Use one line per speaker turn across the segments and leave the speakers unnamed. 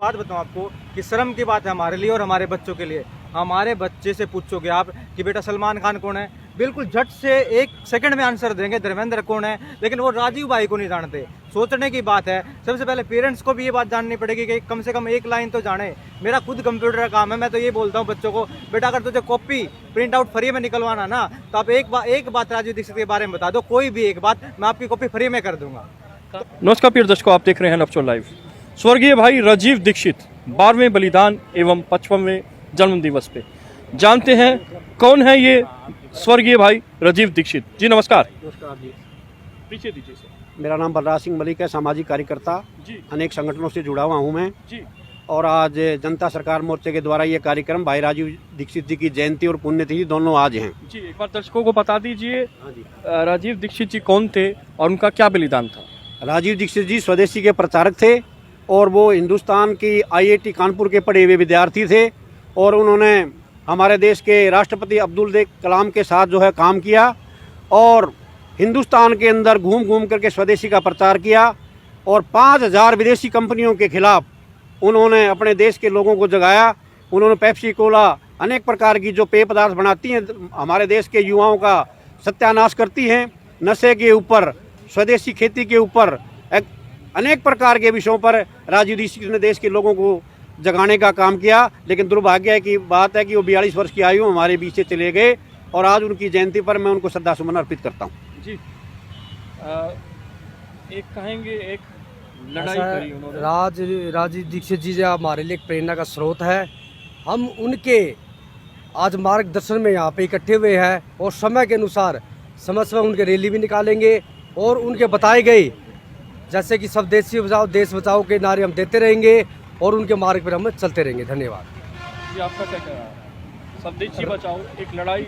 बात बताऊं आपको कि शर्म की बात है हमारे लिए और हमारे बच्चों के लिए। हमारे बच्चे से पूछोगे आप कि बेटा सलमान खान कौन है, बिल्कुल झट से 1 सेकंड में आंसर देंगे धर्मेंद्र कौन है, लेकिन वो राजीव भाई को नहीं जानते। सोचने की बात है, सबसे पहले पेरेंट्स को भी ये बात जाननी पड़ेगी कि कम से कम 1 लाइन तो जाने। मेरा खुद कंप्यूटर का काम है, मैं तो ये बोलता हूँ बच्चों को, बेटा अगर तुझे कॉपी प्रिंट आउट फ्री में निकलवाना ना, तो आप एक बात राजीव दीक्षित के बारे में बता दो, कोई भी एक बात, मैं आपकी कॉपी फ्री में कर दूंगा।
नमस्कार प्रिय दर्शकों, आप देख रहे हैं लव लाइव। स्वर्गीय भाई राजीव दीक्षित 12वें बलिदान एवं 55वें जन्म दिवस पे जानते हैं कौन है ये स्वर्गीय भाई राजीव दीक्षित जी। नमस्कार।
नमस्कार जी।
परिचय दीजिए सर।
मेरा नाम बलराज सिंह मलिक है, सामाजिक कार्यकर्ता
जी
अनेक संगठनों से जुड़ा हुआ हूँ मैं
जी।
और आज जनता सरकार मोर्चे के द्वारा ये कार्यक्रम भाई राजीव दीक्षित जी की जयंती और पुण्यतिथि दोनों आज हैं।
जी एक बार दर्शकों को बता दीजिए
हाँ जी।
राजीव दीक्षित जी कौन थे और उनका क्या बलिदान था।
राजीव दीक्षित जी स्वदेशी के प्रचारक थे और वो हिंदुस्तान की IIT कानपुर के पढ़े हुए विद्यार्थी थे और उन्होंने हमारे देश के राष्ट्रपति अब्दुल कलाम के साथ जो है काम किया और हिंदुस्तान के अंदर घूम घूम करके स्वदेशी का प्रचार किया और 5000 विदेशी कंपनियों के खिलाफ उन्होंने अपने देश के लोगों को जगाया। उन्होंने पेप्सी कोला अनेक प्रकार की जो पेय पदार्थ बनाती हैं हमारे देश के युवाओं का सत्यानाश करती हैं, नशे के ऊपर, स्वदेशी खेती के ऊपर, अनेक प्रकार के विषयों पर राजीव दीक्षित ने देश के लोगों को जगाने का काम किया। लेकिन दुर्भाग्य की बात है कि वो 42 वर्ष की आयु हमारे बीच से चले गए और आज उनकी जयंती पर मैं उनको श्रद्धासुमन अर्पित करता हूँ
जी एक कहेंगे एक लड़ाई करी उन्होंने।
राजीव दीक्षित जी जो हमारे लिए एक प्रेरणा का स्रोत है। हम उनके आज मार्गदर्शन में यहाँ पे इकट्ठे हुए हैं और समय के अनुसार समय उनके रैली भी निकालेंगे और उनके बताए गए जैसे कि स्वदेशी बचाओ देश बचाओ के नारे हम देते रहेंगे और उनके मार्ग पर हम चलते रहेंगे। धन्यवाद
जी। आपका क्या कहना है? स्वदेशी बचाओ एक लड़ाई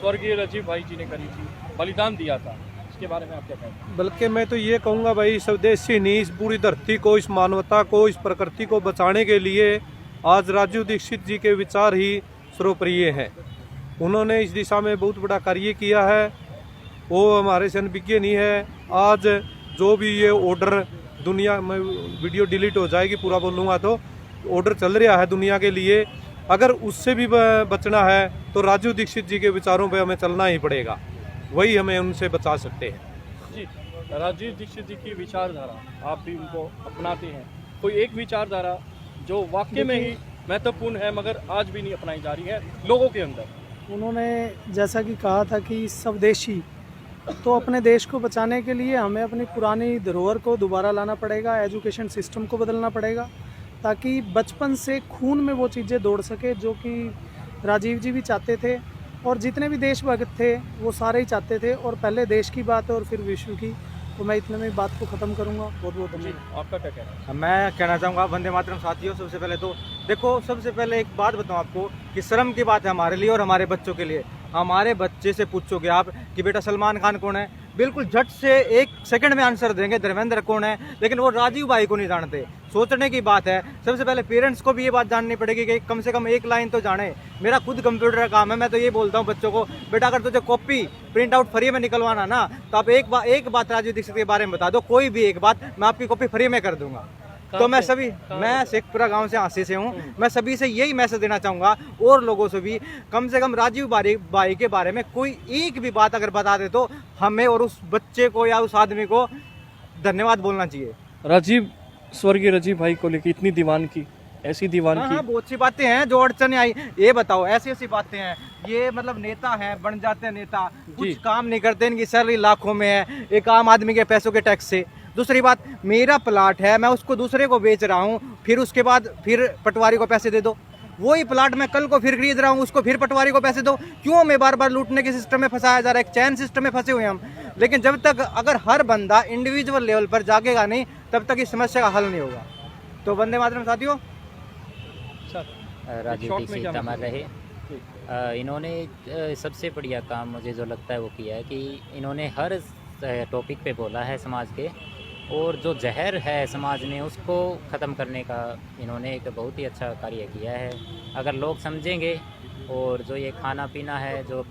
स्वर्गीय राजीव भाई जी ने करी थी, बलिदान दिया था, इसके बारे में आप क्या कहते हैं?
बल्कि मैं तो ये कहूँगा भाई स्वदेशी नहीं, इस पूरी धरती को, इस मानवता को, इस प्रकृति को बचाने के लिए आज राजीव दीक्षित जी के विचार ही सर्वप्रिय हैं। उन्होंने इस दिशा में बहुत बड़ा कार्य किया है। वो हमारे से अनभिज्ञ नहीं है। आज जो भी ये ऑर्डर दुनिया में, वीडियो डिलीट हो जाएगी पूरा बोलूँगा तो, ऑर्डर चल रहा है दुनिया के लिए, अगर उससे भी बचना है तो राजीव दीक्षित जी के विचारों पे हमें चलना ही पड़ेगा, वही हमें उनसे बचा सकते हैं
जी। राजीव दीक्षित जी की विचारधारा आप भी उनको अपनाते हैं, कोई एक विचारधारा जो वाकई में ही महत्वपूर्ण है मगर आज भी नहीं अपनाई जा रही है लोगों के अंदर?
उन्होंने जैसा कि कहा था कि स्वदेशी, तो अपने देश को बचाने के लिए हमें अपनी पुरानी धरोहर को दोबारा लाना पड़ेगा, एजुकेशन सिस्टम को बदलना पड़ेगा ताकि बचपन से खून में वो चीज़ें दौड़ सके जो कि राजीव जी भी चाहते थे और जितने भी देशभक्त थे वो सारे ही चाहते थे। और पहले देश की बात है और फिर विश्व की, तो मैं इतने में बात को ख़त्म करूँगा। बहुत बहुत धन्यवाद।
आपका क्या कहना है?
मैं कहना चाहूँगा वंदे मातरम साथियों, सबसे पहले तो देखो, सबसे पहले एक बात बताऊँ आपको कि शर्म की बात है हमारे लिए और हमारे बच्चों के लिए। हमारे बच्चे से पूछोगे आप कि बेटा सलमान खान कौन है, बिल्कुल झट से 1 सेकंड में आंसर देंगे धर्मेंद्र कौन है, लेकिन वो राजीव भाई को नहीं जानते। सोचने की बात है, सबसे पहले पेरेंट्स को भी ये बात जाननी पड़ेगी कि कम से कम 1 लाइन तो जाने। मेरा खुद कंप्यूटर का काम है, मैं तो ये बोलता हूँ बच्चों को, बेटा अगर तुझे कॉपी प्रिंट आउट फ्री में निकलवाना ना, तो आप एक बात राजीव दीक्षित के बारे में बता दो, कोई भी एक बात, मैं आपकी कॉपी फ्री में कर दूंगा। तो मैं शेखपुरा गांव से हांसी से हूँ। मैं सभी से यही मैसेज देना चाहूँगा और लोगों से भी, कम से कम राजीव भाई के बारे में कोई एक भी बात अगर बता दे तो हमें और उस बच्चे को या उस आदमी को धन्यवाद बोलना चाहिए।
स्वर्गीय राजीव भाई को लेकर इतनी दीवानगी, ऐसी दीवानगी।
हाँ, बहुत सी बातें हैं जो अड़चन आई। ये बताओ, ऐसी बातें हैं, ये मतलब नेता हैं, बन जाते हैं नेता, कुछ काम नहीं करते, इनकी सैलरी लाखों में है, एक आम आदमी के पैसों के टैक्स से। दूसरी बात, मेरा प्लाट है, मैं उसको दूसरे को बेच रहा हूँ, फिर उसके बाद फिर पटवारी को पैसे दे दो। वही प्लाट मैं कल को फिर खरीद रहा हूँ, उसको फिर पटवारी को पैसे दो। क्यों हमें बार बार लूटने के सिस्टम में फंसाया जा रहा है? एक चैन सिस्टम में फंसे हुए हम। लेकिन जब तक अगर हर बंदा इंडिविजुअल लेवल पर जागेगा नहीं, तब तक इस समस्या का हल नहीं होगा। तो वंदे मातरम साथियों।
राजीव दीक्षित अमर रहे। इन्होंने सबसे बढ़िया काम मुझे जो लगता है वो किया है कि इन्होंने हर टॉपिक पे बोला है समाज के, और जो जहर है समाज में उसको ख़त्म करने का इन्होंने एक बहुत ही अच्छा कार्य किया है। अगर लोग समझेंगे और जो ये खाना पीना है, जो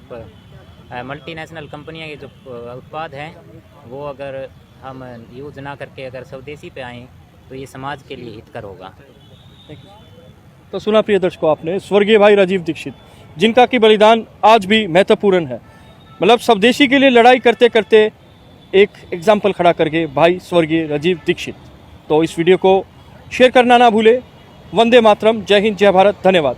मल्टीनेशनल कंपनियां के जो उत्पाद हैं, वो अगर हम यूज़ ना करके अगर स्वदेशी पे आएँ तो ये समाज के लिए हितकर होगा।
तो सुना प्रिय दर्शकों आपने स्वर्गीय भाई राजीव दीक्षित, जिनका कि बलिदान आज भी महत्वपूर्ण है। मतलब स्वदेशी के लिए लड़ाई करते करते एक एग्जाम्पल खड़ा करके भाई स्वर्गीय राजीव दीक्षित। तो इस वीडियो को शेयर करना ना भूले। वंदे मातरम, जय हिंद, जय भारत, धन्यवाद।